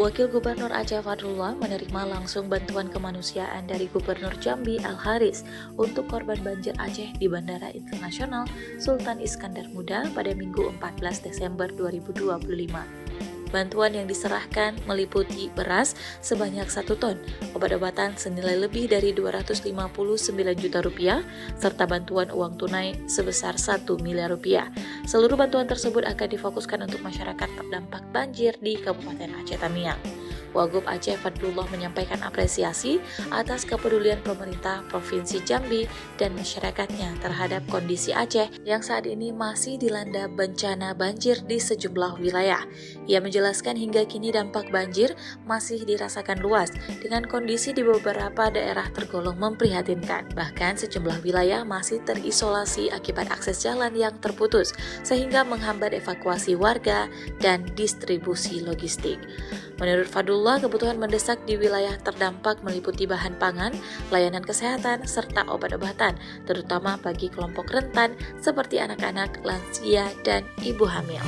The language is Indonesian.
Wakil Gubernur Aceh Fadlullah menerima langsung bantuan kemanusiaan dari Gubernur Jambi Al-Haris untuk korban banjir Aceh di Bandara Internasional Sultan Iskandar Muda pada Minggu 14 Desember 2025. Bantuan yang diserahkan meliputi beras sebanyak 1 ton, obat-obatan senilai lebih dari 259 juta rupiah, serta bantuan uang tunai sebesar 1 miliar rupiah. Seluruh bantuan tersebut akan difokuskan untuk masyarakat terdampak banjir di Kabupaten Aceh Tamiang. Wagub Aceh Fadlullah menyampaikan apresiasi atas kepedulian pemerintah Provinsi Jambi dan masyarakatnya terhadap kondisi Aceh yang saat ini masih dilanda bencana banjir di sejumlah wilayah. Ia menjelaskan hingga kini dampak banjir masih dirasakan luas dengan kondisi di beberapa daerah tergolong memprihatinkan. Bahkan sejumlah wilayah masih terisolasi akibat akses jalan yang terputus sehingga menghambat evakuasi warga dan distribusi logistik. Menurut Fadlullah, kebutuhan mendesak di wilayah terdampak meliputi bahan pangan, layanan kesehatan, serta obat-obatan, terutama bagi kelompok rentan seperti anak-anak, lansia, dan ibu hamil.